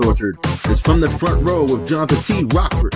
tortured is From the Front Row with Johnathan T. Rokford.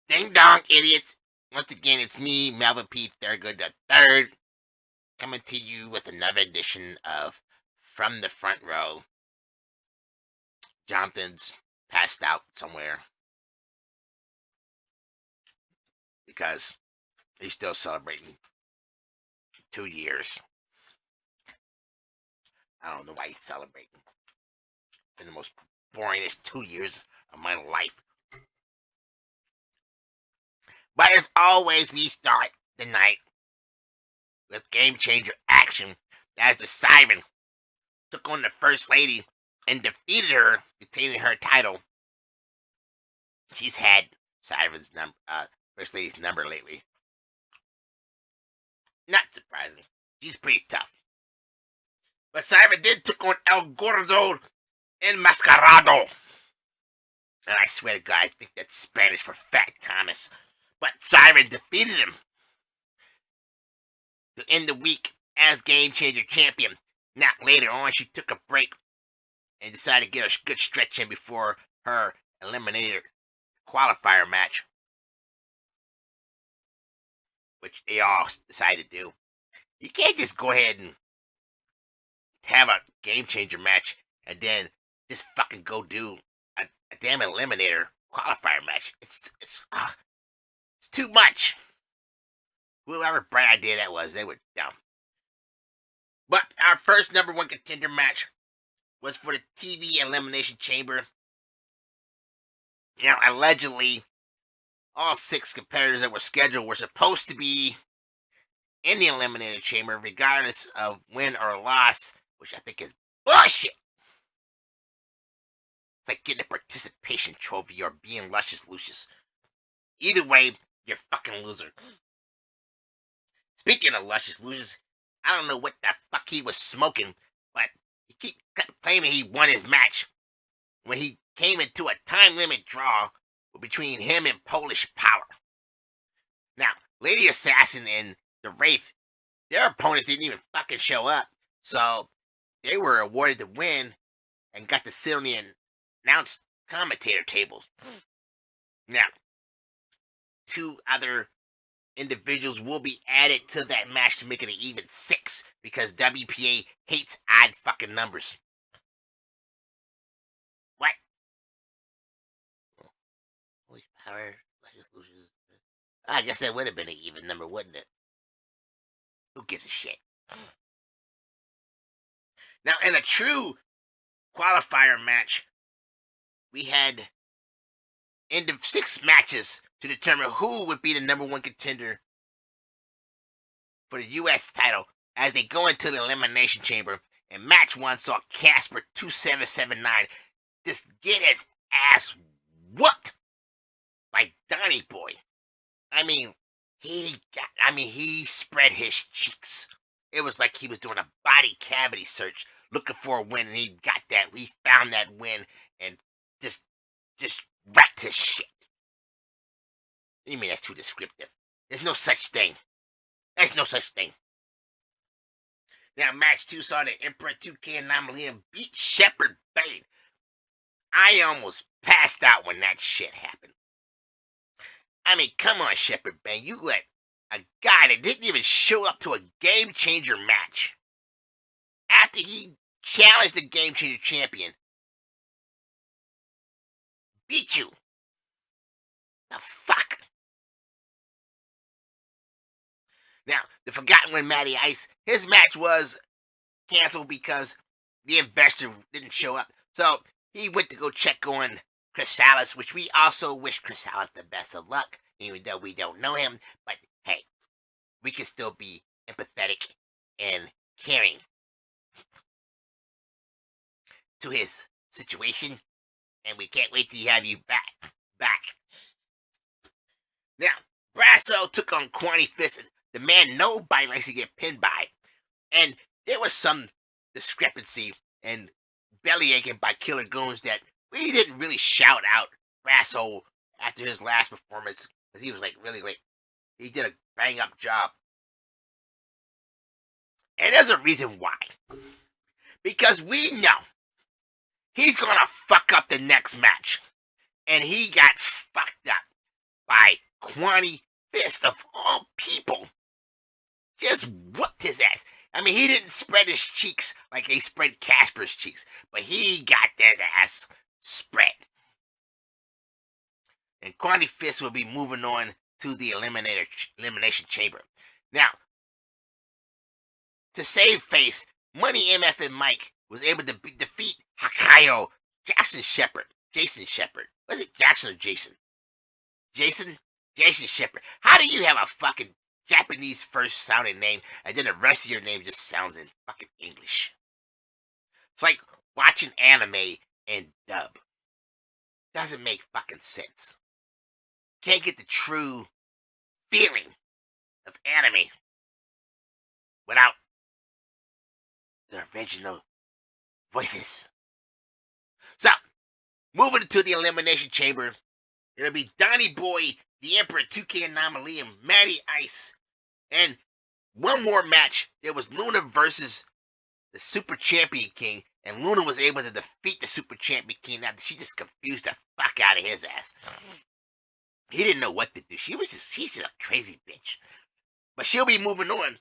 Ding dong, idiots. Once again, it's me, Melvin P. Thurgood III, coming to you with another edition of From the Front Row. Jonathan's passed out somewhere because he's still celebrating 2 years. I don't know why he's celebrating. It's been the most boringest 2 years of my life. But as always, we start the night with game changer action as the Siren took on the First Lady and defeated her, retaining her title. She's had Siren's First Lady's number lately. Not surprising. She's pretty tough. But Siren did took on El Gordo Enmascarado. And I swear to God, I think that's Spanish for Fat Thomas. But Siren defeated him to end the week as Game Changer champion. Now, later on, she took a break and decided to get a good stretch in before her Eliminator qualifier match, which they all decided to do. You can't just go ahead and have a Game Changer match and then just fucking go do a damn Eliminator qualifier match. It's too much. Whoever bright idea that was, they were dumb. But our first number one contender match was for the TV Elimination Chamber. Now, allegedly, all 6 competitors that were scheduled were supposed to be in the Eliminator Chamber, regardless of win or loss, which I think is bullshit. It's like getting a participation trophy or being Luscious Lucius. Either way, you're fucking loser. Speaking of Luscious Lucius, I don't know what the fuck he was smoking, but he kept claiming he won his match when he came into a time limit draw between him and Polish Power. Now, Lady Assassin and the Wraith, their opponents didn't even fucking show up, so they were awarded the win and got to sit on the announced commentator tables. Now, 2 other individuals will be added to that match to make it an even 6 because WPA hates odd fucking numbers. What? Holy Power, I guess that would have been an even number, wouldn't it? Who gives a shit? Now, in a true qualifier match, we had end of 6 matches to determine who would be the number one contender for the U.S. title as they go into the Elimination Chamber. And match 1 saw Casper 2779 just get his ass whooped by Donnie Boy. He spread his cheeks. It was like he was doing a body cavity search looking for a win, and he got that. He found that win and just wrecked his shit. You mean that's too descriptive? There's no such thing. There's no such thing. Now, match 2 saw the Emperor 2K Anomaly and beat Shepherd Bane. I almost passed out when that shit happened. Come on, Shepherd Bane. You let a guy that didn't even show up to a Game Changer match after he challenged the Game Changer champion beat you. The fuck? Now, the Forgotten One, Matty Ice, his match was canceled because the investor didn't show up. So he went to go check on Chrysalis, which we also wish Chrysalis the best of luck, even though we don't know him. But hey, we can still be empathetic and caring to his situation, and we can't wait to have you back. Now, Brasso took on Quanny Fist, the man nobody likes to get pinned by. And there was some discrepancy and belly aching by Killer Goons that we didn't really shout out Brasso after his last performance, because he was like really like he did a bang up job. And there's a reason why. Because we know he's gonna fuck up the next match. And he got fucked up by Quanny Fist, of all people. Just whooped his ass. I mean, he didn't spread his cheeks like they spread Casper's cheeks, but he got that ass spread. And Quanny Fist will be moving on to the elimination chamber. Now, to save face, Money MF and Mike was able to defeat Hakayo, Jason Shepard. Was it Jackson or Jason? Jason Shepard. How do you have a fucking Japanese first sounding name and then the rest of your name just sounds in fucking English? It's like watching anime and dub. Doesn't make fucking sense. Can't get the true feeling of anime without the original voices. So, moving to the elimination chamber, it'll be Donnie Boy, the Emperor, 2K Anomaly, and Matty Ice. And one more match. There was Luna versus the Super Champion King, and Luna was able to defeat the Super Champion King. Now, she just confused the fuck out of his ass. He didn't know what to do. She's just a crazy bitch. But she'll be moving on.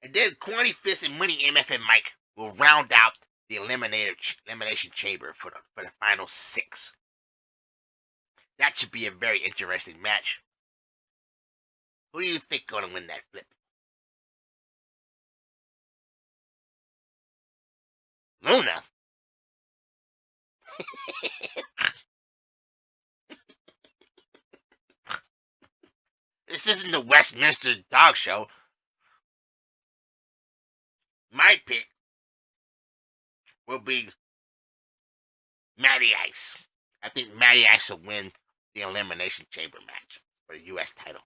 And then Quanny Fist and Money MF and Mike will round out the elimination chamber for the final 6. That should be a very interesting match. Who do you think gonna win that flip? Luna? This isn't the Westminster Dog Show. My pick will be Matty Ice. I think Matty Ice will win the Elimination Chamber match for the U.S. title.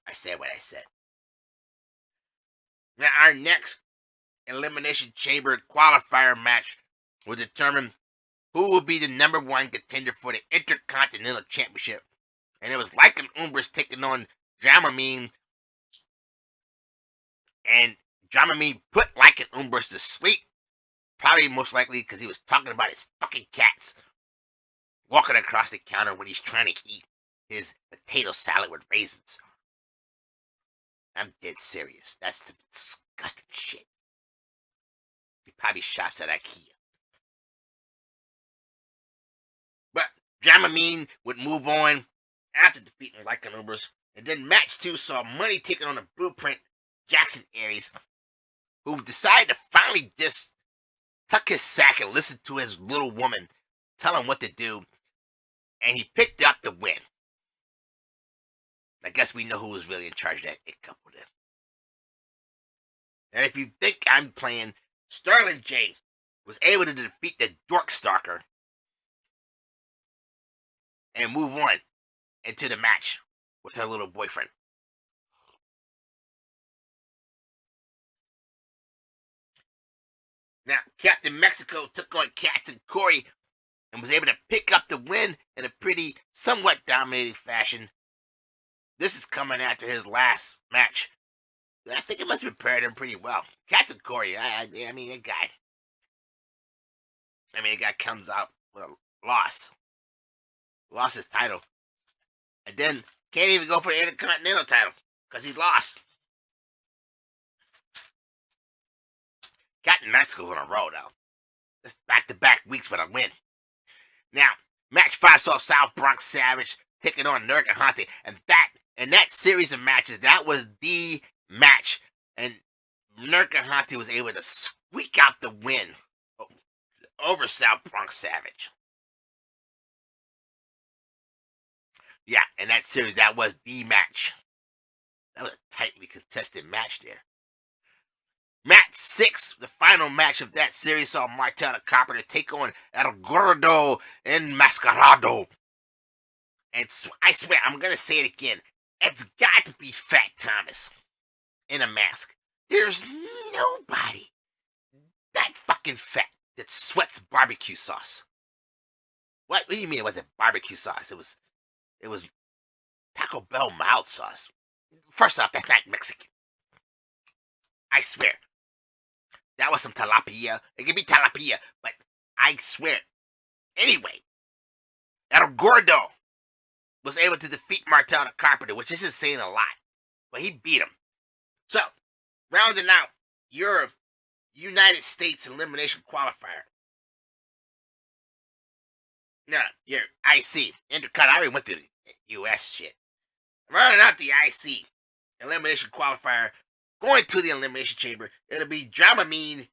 I said what I said. Now, our next Elimination Chamber qualifier match will determine who will be the number 1 contender for the Intercontinental Championship. And it was Lycan Umbris taking on Dramamine. And Dramamine put Lycan Umbris to sleep. Probably most likely because he was talking about his fucking cats walking across the counter when he's trying to eat his potato salad with raisins. I'm dead serious. That's some disgusting shit. He probably shops at IKEA. But Dramamine would move on after defeating Lycan Umbris. And then match 2 saw Money taking on the Blueprint, Jackson Aries, who decided to finally just tuck his sack and listen to his little woman tell him what to do. And he picked up the win. I guess we know who was really in charge of that it couple then. And if you think I'm playing, Sterling J was able to defeat the Dork Stalker and move on into the match with her little boyfriend. Now, Captain Mexico took on Cats and Corey and was able to pick up the win in a pretty, somewhat dominating fashion. This is coming after his last match. I think it must have prepared him pretty well. Cats and Corey, I mean, that guy. The guy comes out with a loss. Lost his title. And then can't even go for the Intercontinental title because he lost. Captain Mexico's on a roll, though. Just back-to-back weeks with a win. Now, match 5 saw South Bronx Savage taking on Nurkahante, and that series of matches, that was the match, and Nurkahante was able to squeak out the win over South Bronx Savage. Yeah, and that series, that was the match. That was a tightly contested match there. Match 6, the final match of that series, saw Martel the Carpenter take on El Gordo Enmascarado. And I swear, I'm going to say it again. It's got to be Fat Thomas in a mask. There's nobody that fucking fat that sweats barbecue sauce. What do you mean it wasn't barbecue sauce? It was Taco Bell mild sauce. First off, that's not Mexican. I swear. That was some tilapia. It could be tilapia, but I swear. Anyway, El Gordo was able to defeat Martel the Carpenter, which isn't saying a lot, but he beat him. So, rounding out your United States elimination qualifier. No, your IC, Intercut. I already went through the US shit. Rounding out the IC elimination qualifier, going to the elimination chamber, it'll be Dramamine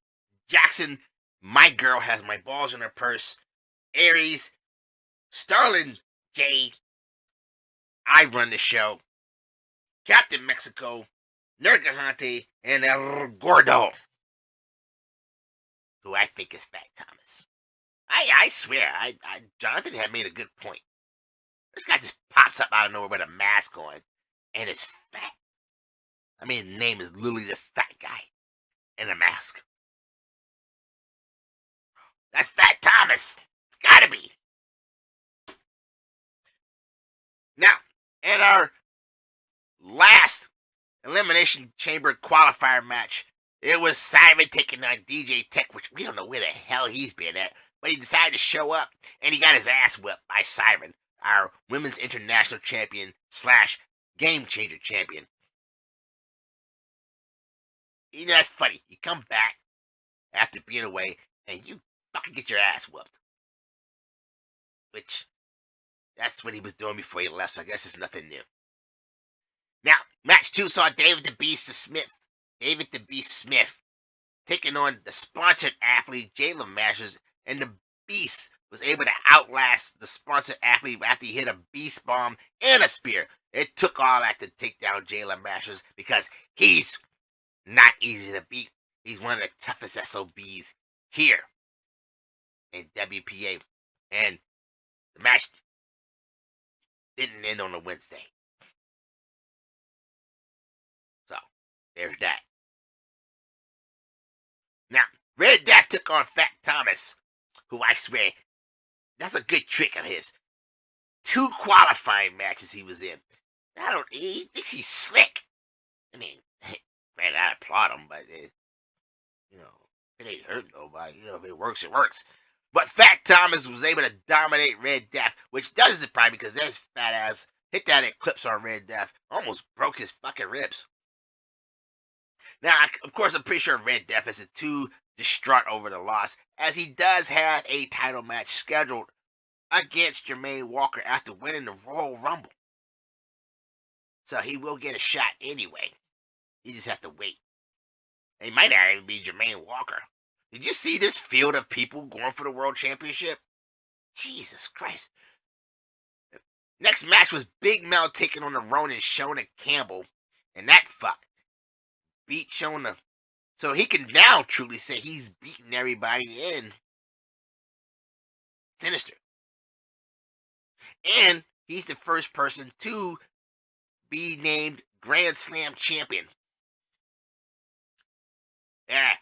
Jackson, My Girl Has My Balls in Her Purse, Aries, Starlin J, I Run the Show, Captain Mexico, Nergahante, and El Gordo, who I think is Fat Thomas. I swear, Johnathan had made a good point. This guy just pops up out of nowhere with a mask on, and is fat. I mean, his name is literally the fat guy in a mask. That's Fat Thomas. It's gotta be. Now, in our last Elimination Chamber qualifier match, it was Simon taking on DJ Tech, which we don't know where the hell he's been at, but he decided to show up, and he got his ass whipped by Simon, our Women's International Champion / Game Changer Champion. You know, that's funny. You come back after being away, and you fucking get your ass whooped. Which, that's what he was doing before he left, so I guess it's nothing new. Now, match 2 saw David the Beast Smith taking on the sponsored athlete, Jayla Masters, and the Beast was able to outlast the sponsored athlete after he hit a Beast Bomb and a Spear. It took all that to take down Jayla Masters because he's not easy to beat. He's one of the toughest SOBs here in WPA. And the match didn't end on a Wednesday. So, there's that. Now, Red Death took on Fat Thomas, who I swear, that's a good trick of his. 2 qualifying matches he was in. He thinks he's slick. I mean, man, I applaud him, but it ain't hurt nobody. If it works, it works. But Fat Thomas was able to dominate Red Death, which doesn't surprise me because this fat ass hit that Eclipse on Red Death, almost broke his fucking ribs. Now, of course, I'm pretty sure Red Death isn't too distraught over the loss, as he does have a title match scheduled against Jermaine Walker after winning the Royal Rumble. So he will get a shot anyway. You just have to wait. He might not even be Jermaine Walker. Did you see this field of people going for the World Championship? Jesus Christ. Next match was Big Mel taking on the Ronin Shona Campbell. And that fuck beat Shona. So he can now truly say he's beaten everybody in Sinister. And he's the first person to be named Grand Slam champion. Yeah.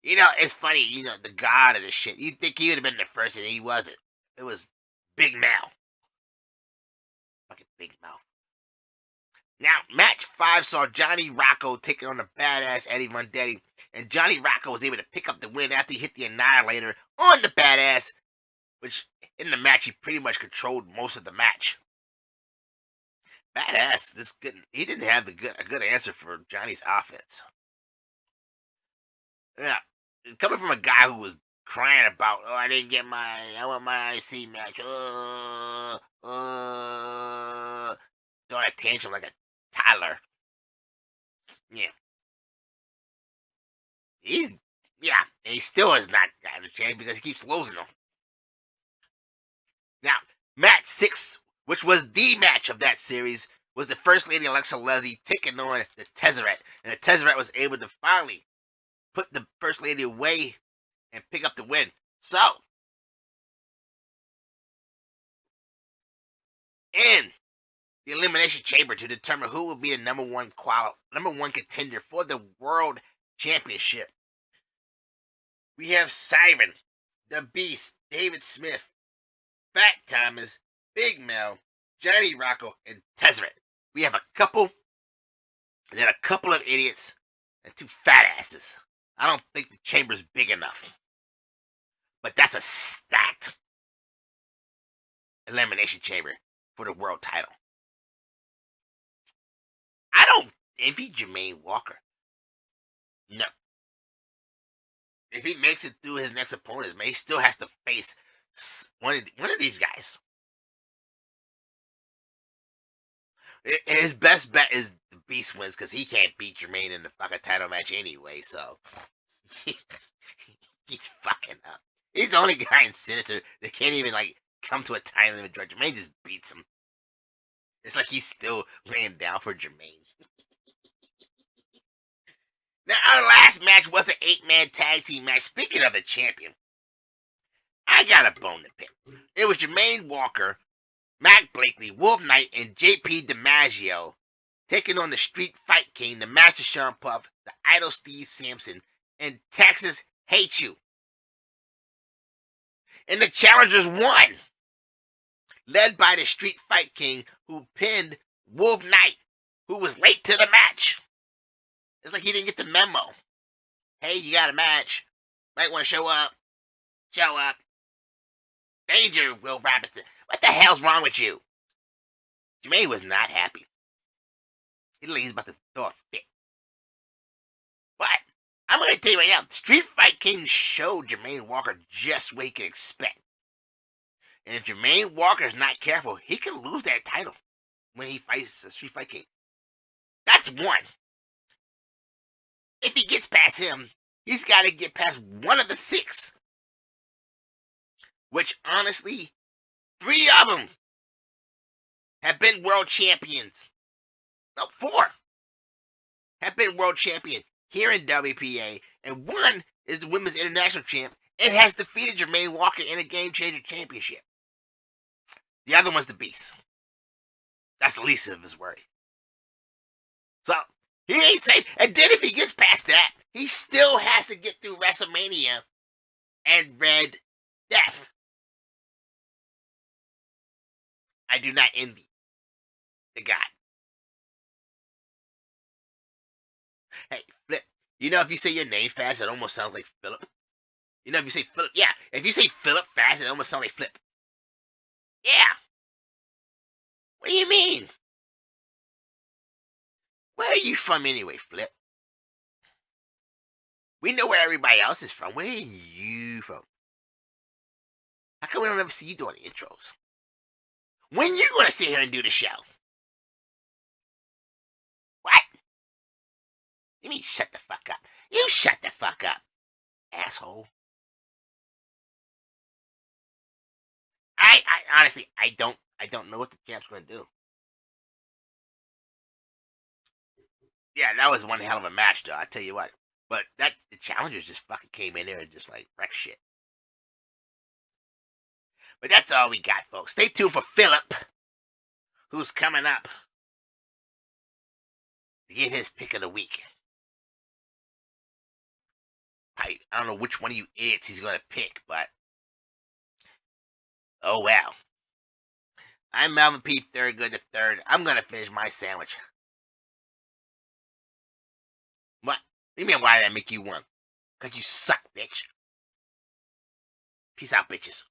It's funny, the god of this shit. You'd think he would have been the first, and he wasn't. It was Big Mel. Fucking Big Mel. Now, match 5 saw Johnny Rocco taking on the badass Eddie Vendetti, and Johnny Rocco was able to pick up the win after he hit the Annihilator on the badass, which in the match he pretty much controlled most of the match. Badass, he didn't have a good answer for Johnny's offense. Yeah, coming from a guy who was crying about, I want my IC match, throwing a tantrum like a toddler. Yeah. He still has not gotten a chance because he keeps losing them. Now, match 6, which was the match of that series, was the First Lady Alexa Leslie taking on the Tezzeret. And the Tezzeret was able to finally put the First Lady away and pick up the win. So, in the Elimination Chamber to determine who will be the number one contender for the World Championship, we have Siren, The Beast, David Smith, Fat Thomas, Big Mel, Johnny Rocco, and Tezzeret. We have a couple, and then a couple of idiots, and 2 fat asses. I don't think the chamber's big enough. But that's a stacked Elimination Chamber for the world title. I don't envy Jermaine Walker. No. If he makes it through his next opponents, man, he still has to face one of these guys. His best bet is the Beast wins because he can't beat Jermaine in the fucking title match anyway, so he's fucking up. He's the only guy in Sinister that can't even like come to a time limit draw. Jermaine just beats him. It's like he's still laying down for Jermaine. Now, our last match was an 8-man tag team match. Speaking of the champion, I got a bone to pick. It was Jermaine Walker, Mac Blakely, Wolf Knight, and JP DiMaggio taking on the Street Fight King, the Master Sean Puff, the Idol Steve Sampson, and Texas Hate You. And the challengers won, led by the Street Fight King, who pinned Wolf Knight, who was late to the match. It's like he didn't get the memo. Hey, you got a match. Might want to show up. Show up. Danger, Will Robinson. What the hell's wrong with you? Jermaine was not happy. He looked like he's about to throw a fit. But I'm going to tell you right now, Street Fight King showed Jermaine Walker just what he can expect. And if Jermaine Walker is not careful, he can lose that title when he fights the Street Fight King. That's one. If he gets past him, he's got to get past one of the 6. Which, honestly, 3 of them have been world champions. No, 4 have been world champion here in WPA. And 1 is the Women's International Champ and has defeated Jermaine Walker in a Game Changer Championship. The other one's the Beast. That's the least of his worry. So, he ain't safe. And then if he gets past that, he still has to get through WrestleMania and Red Death. I do not envy the guy. Hey, Flip, you know if you say your name fast, it almost sounds like Philip. You know if you say Philip, yeah, if you say Philip fast, it almost sounds like Flip. Yeah. What do you mean? Where are you from anyway, Flip? We know where everybody else is from. Where are you from? How come we don't ever see you doing the intros? When you gonna sit here and do the show? What? You mean shut the fuck up? You shut the fuck up, asshole. I honestly, I don't know what the champ's gonna do. Yeah, that was one hell of a match, though. I tell you what. But the challengers just fucking came in there and just like wrecked shit. But that's all we got, folks. Stay tuned for Philip, who's coming up to get his pick of the week. I don't know which one of you idiots he's gonna pick, but oh well. I'm Melvin P. Thurgood III. I'm gonna finish my sandwich. What? What do you mean, why did I make you one? Because you suck, bitch. Peace out, bitches.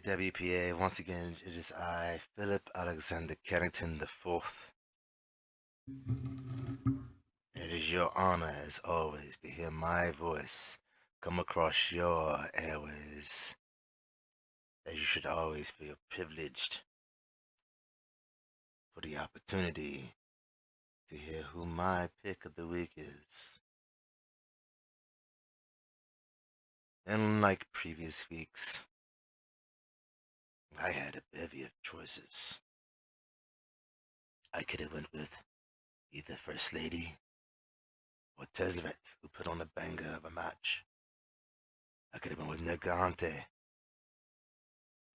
WPA. Once again, it is I, Philip Alexander Carrington IV. It is your honor, as always, to hear my voice come across your airways, as you should always feel privileged for the opportunity to hear who my pick of the week is. And like previous weeks, I had a bevy of choices. I could have went with either First Lady or Tezzeret, who put on a banger of a match. I could have went with Negante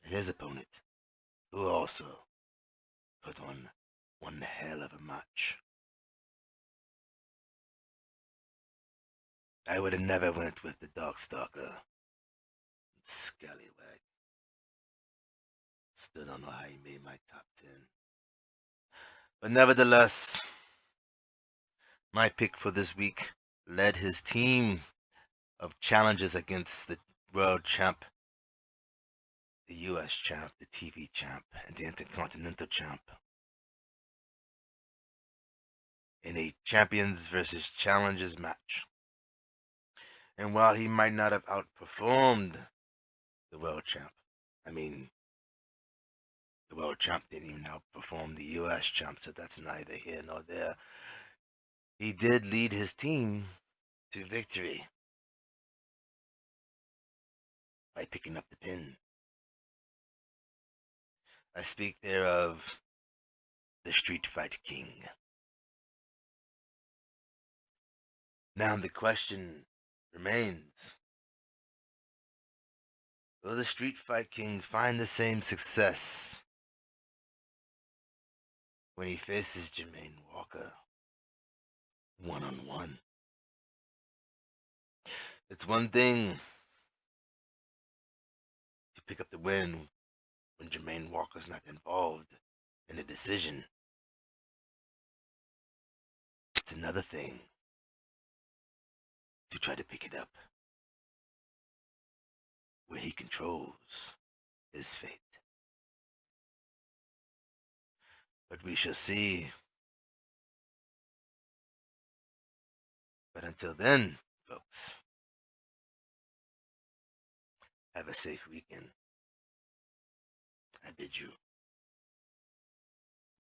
and his opponent, who also put on one hell of a match. I would have never went with the Darkstalker, Scallywag. Still don't know how he made my top 10. But nevertheless, my pick for this week led his team of challenges against the world champ, the US champ, the TV champ, and the Intercontinental champ in a champions versus challengers match. And while he might not have outperformed the world champ, the world champ didn't even outperform the US champ, so that's neither here nor there. He did lead his team to victory by picking up the pin. I speak there of the Street Fight King. Now the question remains, will the Street Fight King find the same success when he faces Jermaine Walker one-on-one? It's one thing to pick up the win when Jermaine Walker's not involved in the decision. It's another thing to try to pick it up where he controls his fate. But we shall see. But until then, folks, have a safe weekend. I bid you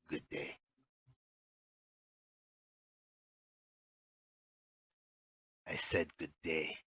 good day. I said good day.